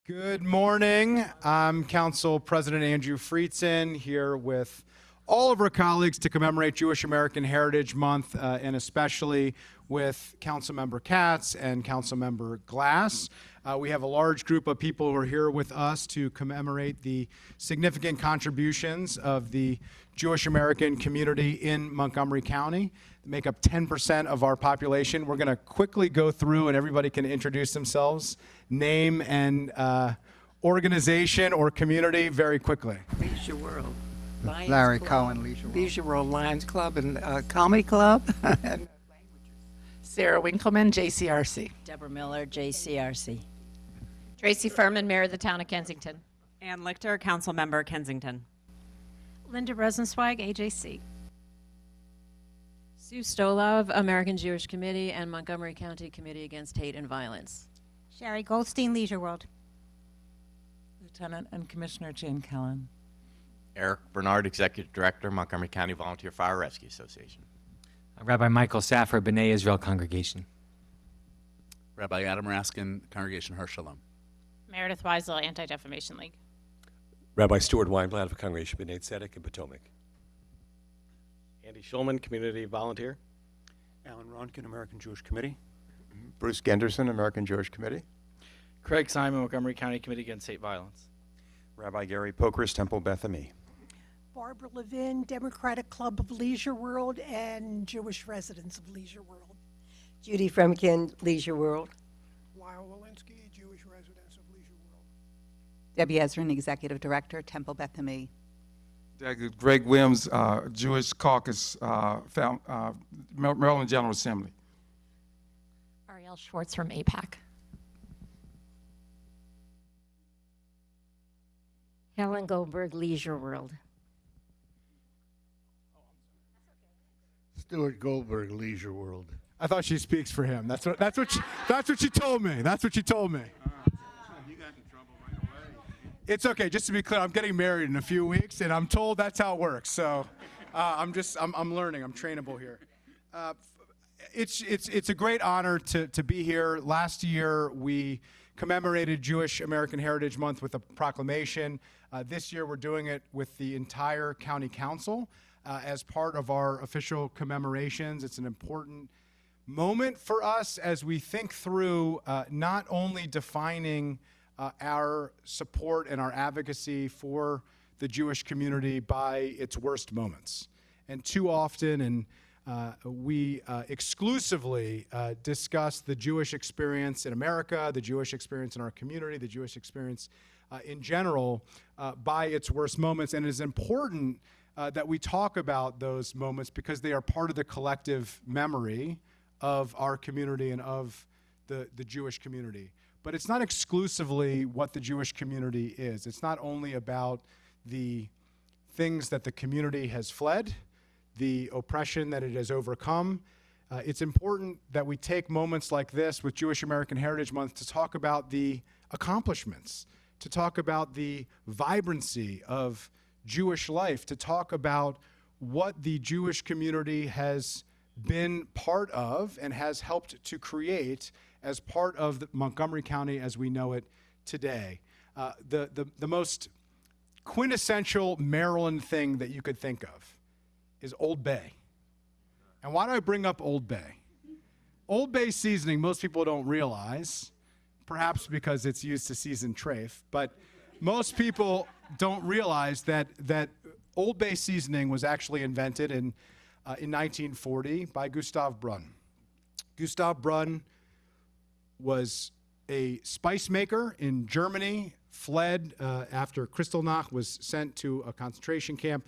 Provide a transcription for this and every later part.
Good morning. I'm Council President Andrew Friedson here with all of our colleagues to commemorate Jewish American Heritage Month, and especially with Councilmember Katz and Councilmember Glass. We have a large group of people who are here with us to commemorate the significant contributions of the Jewish American community in Montgomery County. They make up 10% of our population. We're going to quickly go through and everybody can introduce themselves, name and organization or community very quickly. Leisure World. Lions Larry Club, Cohen, Leisure World. Leisure World Lions Club and Comedy Club. Sarah Winkleman, JCRC. Deborah Miller, JCRC. Tracy Furman, Mayor of the Town of Kensington. Ann Lichter, Council Member, Kensington. Linda Rosenzweig, AJC. Sue Stolov, American Jewish Committee and Montgomery County Committee Against Hate and Violence. Sherry Goldstein, Leisure World. Lieutenant and Commissioner Jane Kellen. Eric Bernard, Executive Director, Montgomery County Volunteer Fire Rescue Association. Rabbi Michael Saffer, B'nai Israel Congregation. Rabbi Adam Raskin, Congregation Har Shalom. Meredith Weisel, Anti-Defamation League. Rabbi Stuart Weinblatt of Congregation B'nai Tzedek in Potomac. Andy Schulman, Community Volunteer. Alan Ronkin, American Jewish Committee. Bruce Genderson, American Jewish Committee. Craig Simon, Montgomery County Committee Against Hate Violence. Rabbi Gary Pokers, Temple Beth Ami. Barbara Levin, Democratic Club of Leisure World and Jewish Residents of Leisure World. Judy Fremkin, Leisure World. Lyle Walensky, Jewish Residents of Leisure World. Debbie Ezrin, Executive Director, Temple Beth Ami. Greg Williams, Jewish Caucus, Maryland General Assembly. Ariel Schwartz from APAC. Helen Goldberg, Leisure World. Stuart Goldberg, Leisure World. I thought she speaks for him. That's what she told me. That's what she told me. You got in trouble right away. It's okay. Just to be clear, I'm getting married in a few weeks, and I'm told that's how it works. So I'm learning. I'm trainable here. It's a great honor to be here. Last year we commemorated Jewish American Heritage Month with a proclamation. This year we're doing it with the entire county council as part of our official commemorations. It's an important moment for us as we think through not only defining our support and our advocacy for the Jewish community by its worst moments. And too often, we exclusively discuss the Jewish experience in America, the Jewish experience in our community, the Jewish experience in general by its worst moments. And it is important that we talk about those moments because they are part of the collective memory of our community and of the Jewish community. But it's not exclusively what the Jewish community is. It's not only about the things that the community has fled, the oppression that it has overcome. It's important that we take moments like this with Jewish American Heritage Month to talk about the accomplishments, to talk about the vibrancy of Jewish life, to talk about what the Jewish community has been part of and has helped to create as part of Montgomery County as we know it today. The most quintessential Maryland thing that you could think of is Old Bay. And why do I bring up Old Bay? Old Bay seasoning, most people don't realize, perhaps because it's used to season trafe, but most people don't realize that Old Bay seasoning was actually invented in 1940 by Gustav Brunn. Gustav Brunn was a spice maker in Germany, fled after Kristallnacht was sent to a concentration camp,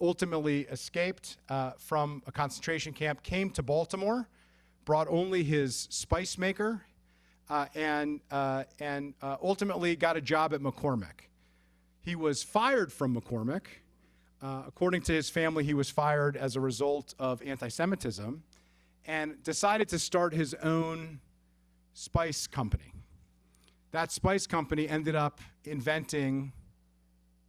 ultimately escaped from a concentration camp, came to Baltimore, brought only his spice maker, and ultimately got a job at McCormick. He was fired from McCormick. According to his family, he was fired as a result of anti-Semitism and decided to start his own spice company. That spice company ended up inventing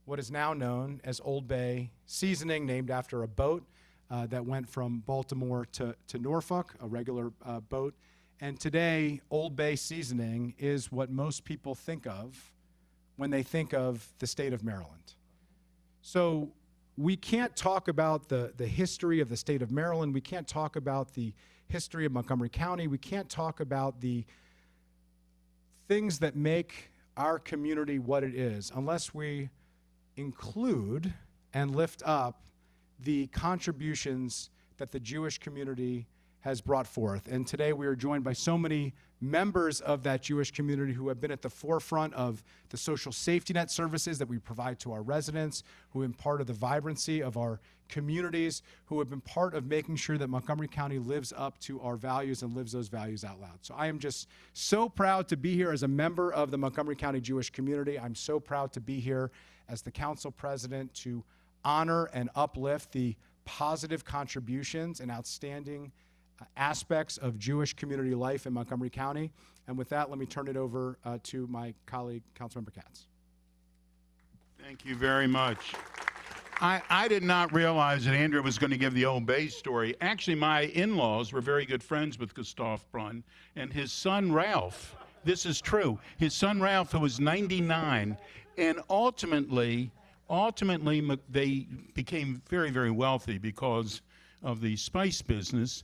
what is now known as Old Bay seasoning, named after a boat that went from Baltimore to Norfolk, a regular boat. And today, Old Bay seasoning is what most people think of when they think of the state of Maryland. So we can't talk about the history of the state of Maryland. We can't talk about the history of Montgomery County. We can't talk about the things that make our community what it is unless we include and lift up the contributions that the Jewish community has brought forth. And today we are joined by so many members of that Jewish community who have been at the forefront of the social safety net services that we provide to our residents, who have been part of the vibrancy of our communities, who have been part of making sure that Montgomery County lives up to our values and lives those values out loud. So I am just so proud to be here as a member of the Montgomery County Jewish community. I'm so proud to be here as the council president to honor and uplift the positive contributions and outstanding aspects of Jewish community life in Montgomery County. And with that, let me turn it over to my colleague, Councilmember Katz. Thank you very much. I did not realize that Andrew was going to give the Old Bay story. Actually, my in-laws were very good friends with Gustav Brunn, and his son Ralph, this is true, his son Ralph, who was 99, and ultimately they became very, very wealthy because of the spice business.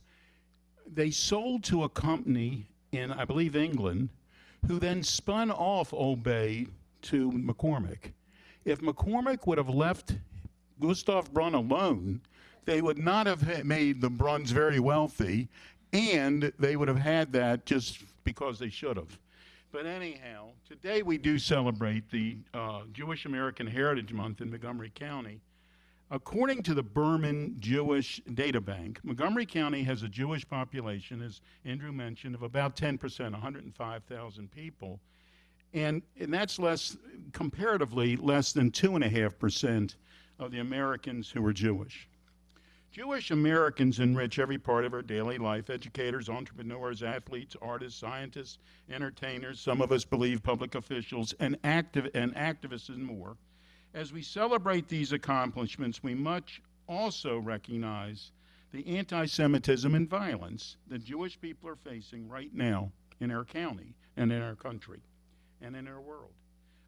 They sold to a company in, I believe, England, who then spun off Old Bay to McCormick. If McCormick would have left Gustav Brunn alone, they would not have made the Brunns very wealthy, and they would have had that just because they should have. But anyhow, today we do celebrate the Jewish American Heritage Month in Montgomery County. According to the Berman Jewish Data Bank, Montgomery County has a Jewish population, as Andrew mentioned, of about 10%, 105,000 people. And that's comparatively less than 2.5% of the Americans who are Jewish. Jewish Americans enrich every part of our daily life: educators, entrepreneurs, athletes, artists, scientists, entertainers, some of us believe public officials, and activists and more. As we celebrate these accomplishments, we must also recognize the anti-Semitism and violence that Jewish people are facing right now in our county and in our country and in our world.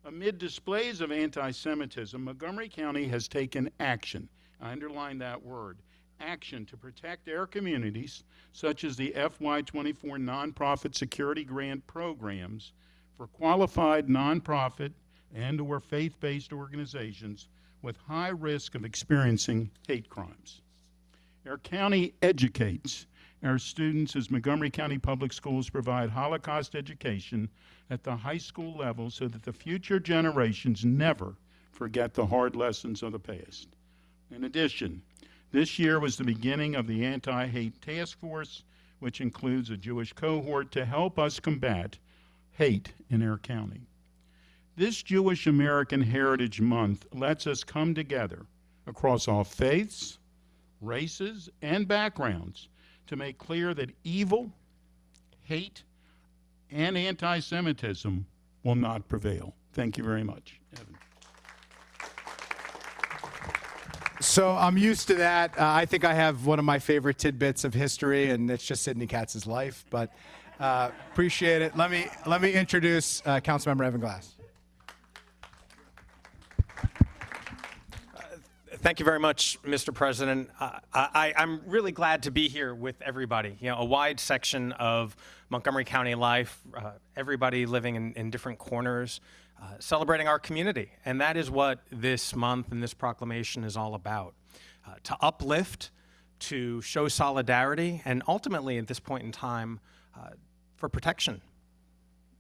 Amid displays of anti-Semitism, Montgomery County has taken action. I underline that word, action, to protect our communities, such as the FY24 Nonprofit Security Grant programs for qualified nonprofit and/or faith-based organizations with high risk of experiencing hate crimes. Our county educates our students as Montgomery County Public Schools provide Holocaust education at the high school level so that the future generations never forget the hard lessons of the past. In addition, this year was the beginning of the Anti-Hate Task Force, which includes a Jewish cohort to help us combat hate in our county. This Jewish American Heritage Month lets us come together across all faiths, races, and backgrounds to make clear that evil, hate, and anti-Semitism will not prevail. Thank you very much. Evan. So I'm used to that. I think I have one of my favorite tidbits of history, and it's just Sidney Katz's life, but appreciate it. Let me introduce Councilmember Evan Glass. Thank you very much, Mr. President. I'm really glad to be here with everybody. You know, a wide section of Montgomery County life, everybody living in different corners, celebrating our community. And that is what this month and this proclamation is all about. To uplift, to show solidarity, and ultimately at this point in time, for protection.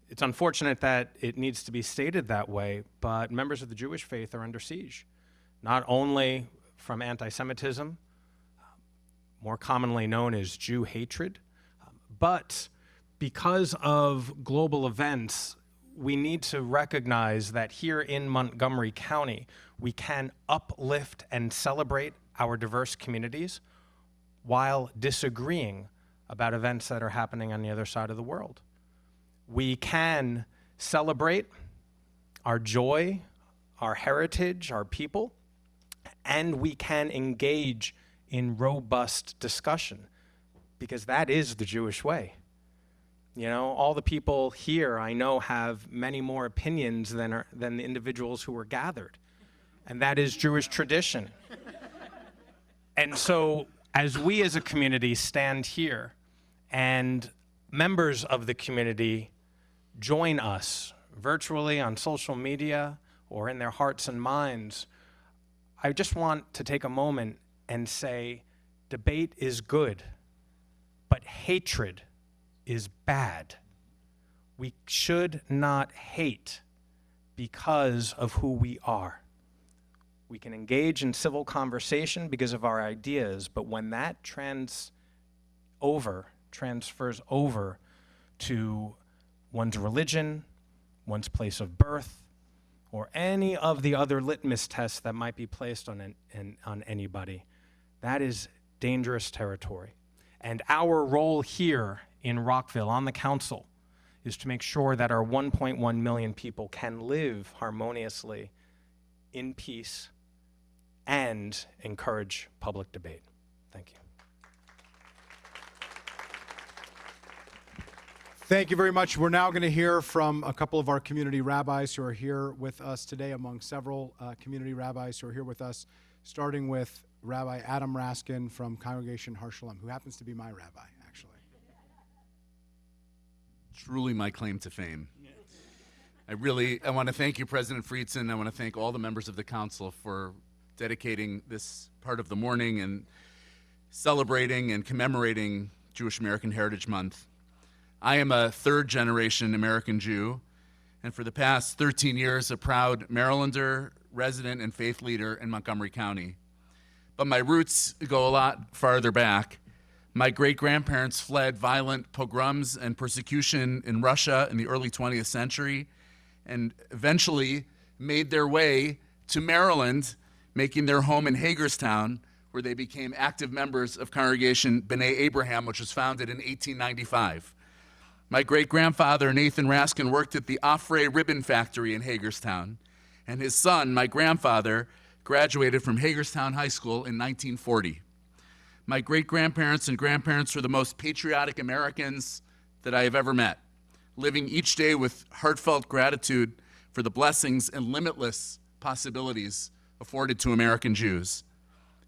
It's unfortunate that it needs to be stated that way, but members of the Jewish faith are under siege. Not only from anti-Semitism, more commonly known as Jew hatred, but because of global events, we need to recognize that here in Montgomery County, we can uplift and celebrate our diverse communities while disagreeing about events that are happening on the other side of the world. We can celebrate our joy, our heritage, our people, and we can engage in robust discussion, because that is the Jewish way. You know, all the people here I know have many more opinions than the individuals who were gathered. And that is Jewish tradition. And so as we as a community stand here and members of the community join us virtually on social media or in their hearts and minds, I just want to take a moment and say, debate is good, but hatred is bad. We should not hate because of who we are. We can engage in civil conversation because of our ideas, but when that transfers over to one's religion, one's place of birth, or any of the other litmus tests that might be placed on anybody, that is dangerous territory. And our role here in Rockville on the council is to make sure that our 1.1 million people can live harmoniously in peace and encourage public debate. Thank you. Thank you very much. We're now going to hear from a couple of our community rabbis who are here with us today, among several community rabbis who are here with us, starting with Rabbi Adam Raskin from Congregation Har Shalom, who happens to be my rabbi, actually. Truly my claim to fame. I want to thank you, President Friedson. I want to thank all the members of the council for dedicating this part of the morning and celebrating and commemorating Jewish American Heritage Month. I am a third-generation American Jew, and for the past 13 years, a proud Marylander, resident, and faith leader in Montgomery County. But my roots go a lot farther back. My great-grandparents fled violent pogroms and persecution in Russia in the early 20th century and eventually made their way to Maryland, making their home in Hagerstown, where they became active members of Congregation B'nai Abraham, which was founded in 1895. My great-grandfather, Nathan Raskin, worked at the Offray Ribbon Factory in Hagerstown, and his son, my grandfather, graduated from Hagerstown High School in 1940. My great-grandparents and grandparents were the most patriotic Americans that I have ever met, living each day with heartfelt gratitude for the blessings and limitless possibilities afforded to American Jews.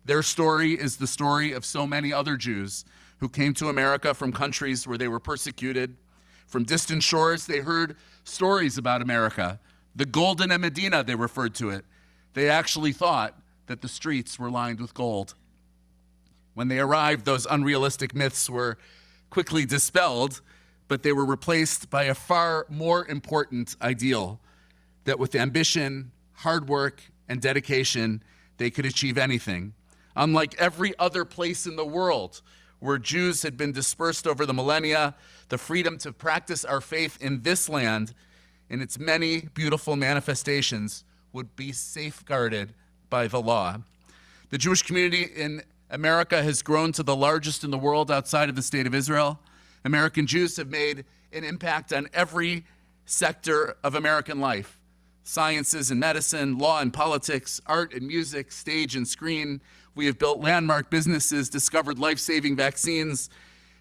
Their story is the story of so many other Jews who came to America from countries where they were persecuted. From distant shores, they heard stories about America. The Golden Medina, they referred to it. They actually thought that the streets were lined with gold. When they arrived, those unrealistic myths were quickly dispelled, but they were replaced by a far more important ideal, that with ambition, hard work, and dedication, they could achieve anything. Unlike every other place in the world where Jews had been dispersed over the millennia, the freedom to practice our faith in this land, in its many beautiful manifestations, would be safeguarded by the law. The Jewish community in America has grown to the largest in the world outside of the state of Israel. American Jews have made an impact on every sector of American life: sciences and medicine, law and politics, art and music, stage and screen. We have built landmark businesses, discovered life-saving vaccines,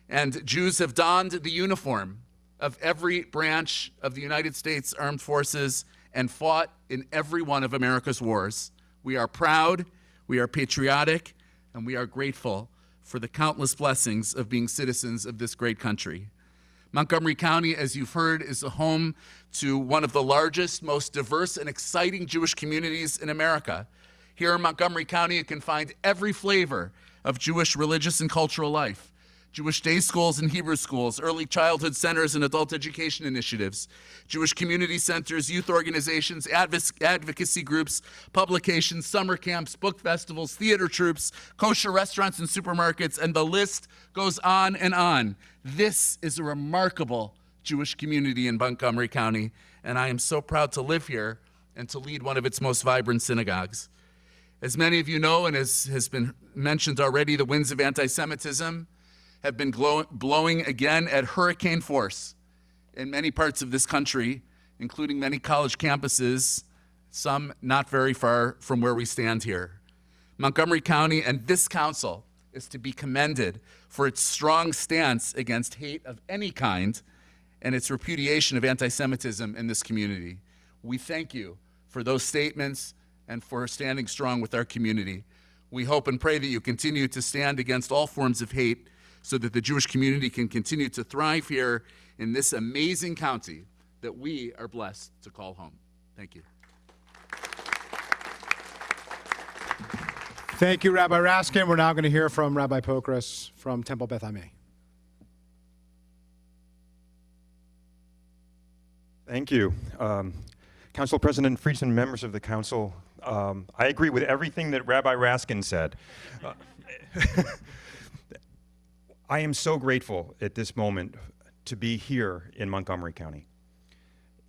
and Jews have donned the uniform of every branch of the United States Armed Forces and fought in every one of America's wars. We are proud, we are patriotic, and we are grateful for the countless blessings of being citizens of this great country. Montgomery County, as you've heard, is a home to one of the largest, most diverse, and exciting Jewish communities in America. Here in Montgomery County, you can find every flavor of Jewish religious and cultural life: Jewish day schools and Hebrew schools, early childhood centers and adult education initiatives, Jewish community centers, youth organizations, advocacy groups, publications, summer camps, book festivals, theater troupes, kosher restaurants and supermarkets, and the list goes on and on. This is a remarkable Jewish community in Montgomery County, and I am so proud to live here and to lead one of its most vibrant synagogues. As many of you know, and as has been mentioned already, the winds of anti-Semitism have been blowing again at hurricane force in many parts of this country, including many college campuses, some not very far from where we stand here. Montgomery County and this council is to be commended for its strong stance against hate of any kind and its repudiation of anti-Semitism in this community. We thank you for those statements and for standing strong with our community. We hope and pray that you continue to stand against all forms of hate so that the Jewish community can continue to thrive here in this amazing county that we are blessed to call home. Thank you. Thank you, Rabbi Raskin. We're now going to hear from Rabbi Pokras from Temple Beth Ami. Thank you. Council President Friedson, members of the council, I agree with everything that Rabbi Raskin said. I am so grateful at this moment to be here in Montgomery County,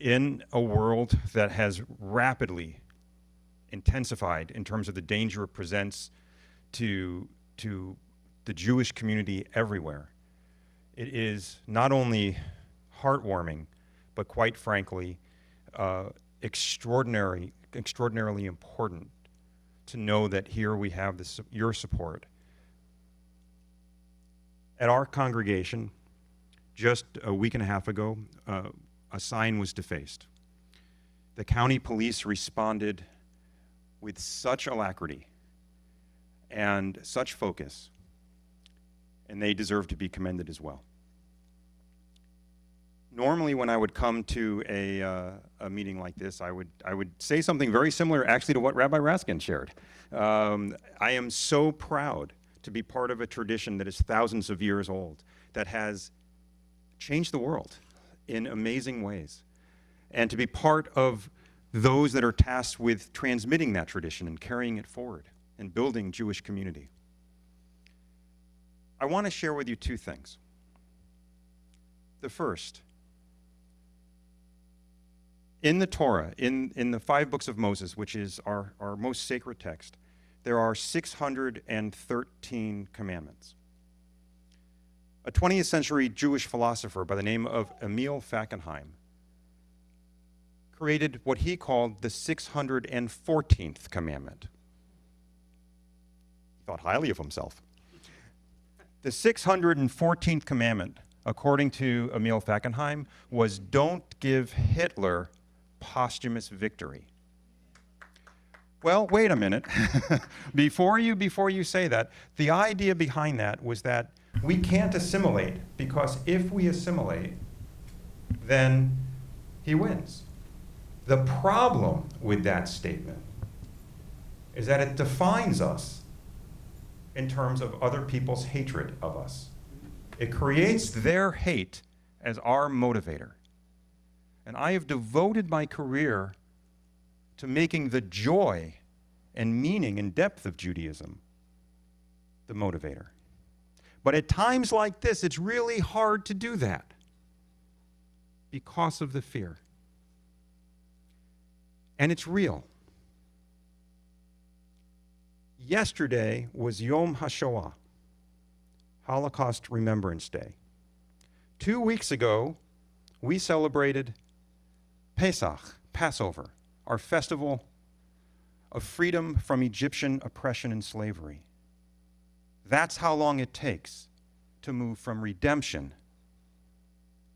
in a world that has rapidly intensified in terms of the danger it presents to the Jewish community everywhere. It is not only heartwarming, but quite frankly, extraordinarily important to know that here we have your support. At our congregation, just a week and a half ago, a sign was defaced. The county police responded with such alacrity and such focus, and they deserve to be commended as well. Normally, when I would come to a meeting like this, I would say something very similar, actually, to what Rabbi Raskin shared. I am so proud to be part of a tradition that is thousands of years old, that has changed the world in amazing ways, and to be part of those that are tasked with transmitting that tradition and carrying it forward and building Jewish community. I want to share with you two things. The first, in the Torah, in the 5 books of Moses, which is our most sacred text, there are 613 commandments. A 20th century Jewish philosopher by the name of Emil Fackenheim created what he called the 614th commandment. He thought highly of himself. The 614th commandment, according to Emil Fackenheim, was don't give Hitler posthumous victory. Well, wait a minute. before you say that, the idea behind that was that we can't assimilate, because if we assimilate, then he wins. The problem with that statement is that it defines us in terms of other people's hatred of us. It creates their hate as our motivator. And I have devoted my career to making the joy and meaning and depth of Judaism the motivator. But at times like this, it's really hard to do that because of the fear. And it's real. Yesterday was Yom HaShoah, Holocaust Remembrance Day. 2 weeks ago, we celebrated Pesach, Passover, our festival of freedom from Egyptian oppression and slavery. That's how long it takes to move from redemption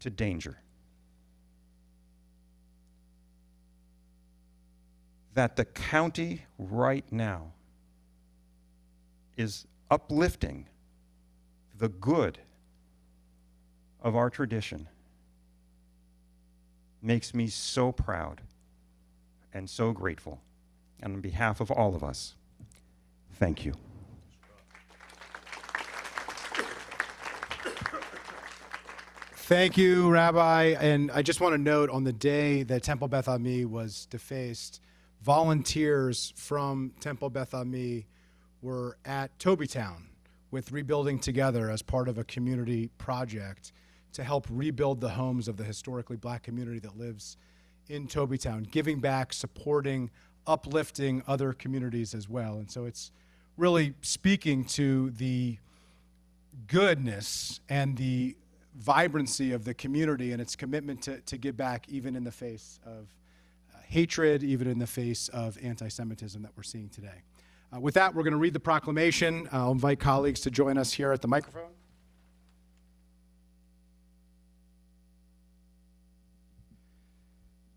to danger. That the county right now is uplifting the good of our tradition makes me so proud and so grateful. And on behalf of all of us, thank you. Thank you, Rabbi. And I just want to note, on the day that Temple Beth Ami was defaced, volunteers from Temple Beth Ami were at Tobytown with Rebuilding Together as part of a community project to help rebuild the homes of the historically black community that lives in Tobytown, giving back, supporting, uplifting other communities as well. And so it's really speaking to the goodness and the vibrancy of the community and its commitment to give back, even in the face of hatred, even in the face of anti-Semitism that we're seeing today. With that, we're going to read the proclamation. I'll invite colleagues to join us here at the microphone.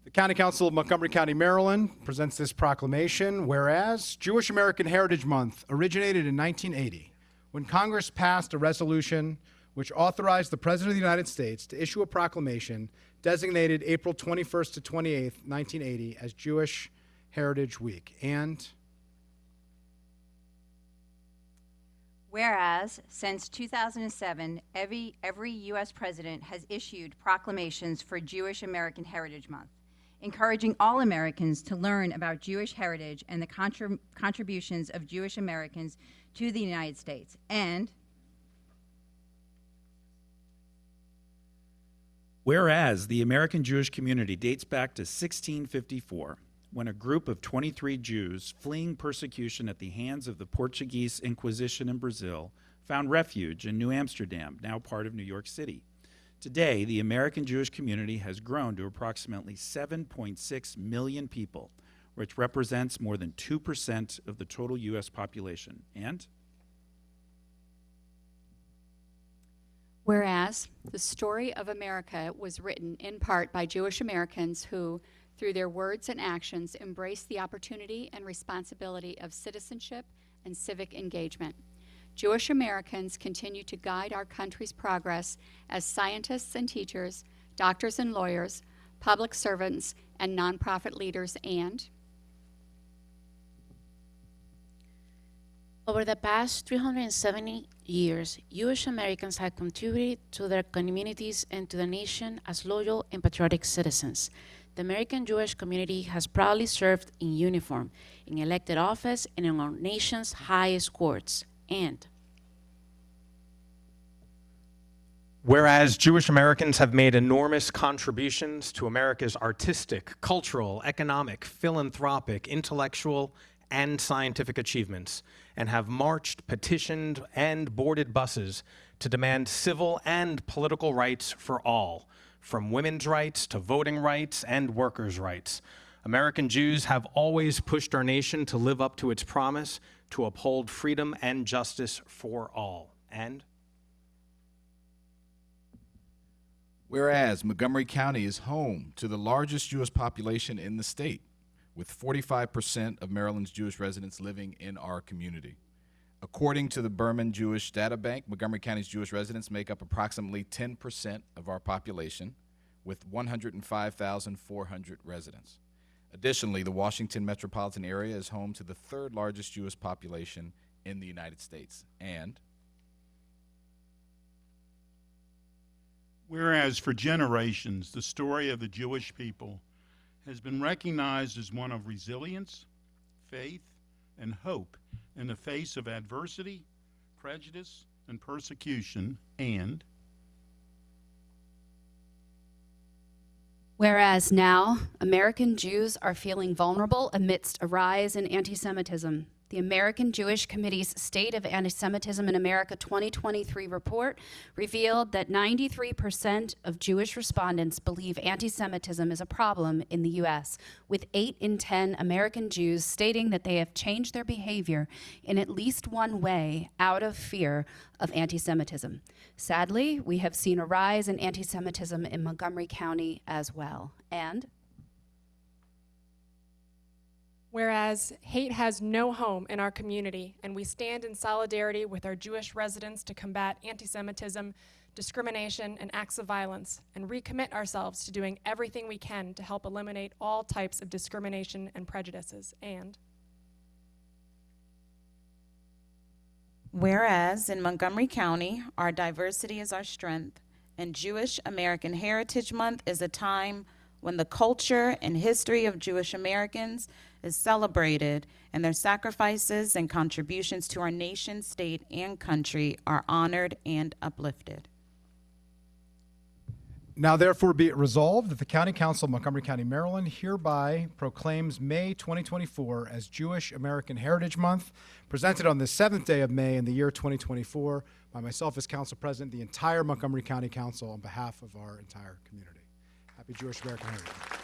The County Council of Montgomery County, Maryland presents this proclamation, whereas Jewish American Heritage Month originated in 1980 when Congress passed a resolution which authorized the President of the United States to issue a proclamation designated April 21st to 28th, 1980 as Jewish Heritage Week. And whereas since 2007, every U.S. president has issued proclamations for Jewish American Heritage Month, encouraging all Americans to learn about Jewish heritage and the contributions of Jewish Americans to the United States. And whereas the American Jewish community dates back to 1654, when a group of 23 Jews fleeing persecution at the hands of the Portuguese Inquisition in Brazil found refuge in New Amsterdam, now part of New York City. Today, the American Jewish community has grown to approximately 7.6 million people, which represents more than 2% of the total U.S. population. And whereas the story of America was written in part by Jewish Americans who, through their words and actions, embrace the opportunity and responsibility of citizenship and civic engagement. Jewish Americans continue to guide our country's progress as scientists and teachers, doctors and lawyers, public servants, and nonprofit leaders. And over the past 370 years, Jewish Americans have contributed to their communities and to the nation as loyal and patriotic citizens. The American Jewish community has proudly served in uniform, in elected office, and in our nation's highest courts. And whereas Jewish Americans have made enormous contributions to America's artistic, cultural, economic, philanthropic, intellectual, and scientific achievements, and have marched, petitioned, and boarded buses to demand civil and political rights for all, from women's rights to voting rights and workers' rights. American Jews have always pushed our nation to live up to its promise to uphold freedom and justice for all. And whereas Montgomery County is home to the largest Jewish population in the state, with 45% of Maryland's Jewish residents living in our community. According to the Berman Jewish Data Bank, Montgomery County's Jewish residents make up approximately 10% of our population, with 105,400 residents. Additionally, the Washington metropolitan area is home to the third largest Jewish population in the United States. And whereas for generations, the story of the Jewish people has been recognized as one of resilience, faith, and hope in the face of adversity, prejudice, and persecution. And whereas now American Jews are feeling vulnerable amidst a rise in anti-Semitism, the American Jewish Committee's State of Anti-Semitism in America 2023 report revealed that 93% of Jewish respondents believe anti-Semitism is a problem in the U.S., with 8 in 10 American Jews stating that they have changed their behavior in at least one way out of fear of anti-Semitism. Sadly, we have seen a rise in anti-Semitism in Montgomery County as well. And whereas hate has no home in our community, and we stand in solidarity with our Jewish residents to combat anti-Semitism, discrimination, and acts of violence, and recommit ourselves to doing everything we can to help eliminate all types of discrimination and prejudices. And whereas in Montgomery County, our diversity is our strength, and Jewish American Heritage Month is a time when the culture and history of Jewish Americans is celebrated, and their sacrifices and contributions to our nation, state, and country are honored and uplifted. now therefore be it resolved that the County Council of Montgomery County, Maryland hereby proclaims May 2024 as Jewish American Heritage Month, presented on the 7th day of May in the year 2024 by myself as Council President, the entire Montgomery County Council on behalf of our entire community. Happy Jewish American Heritage Month.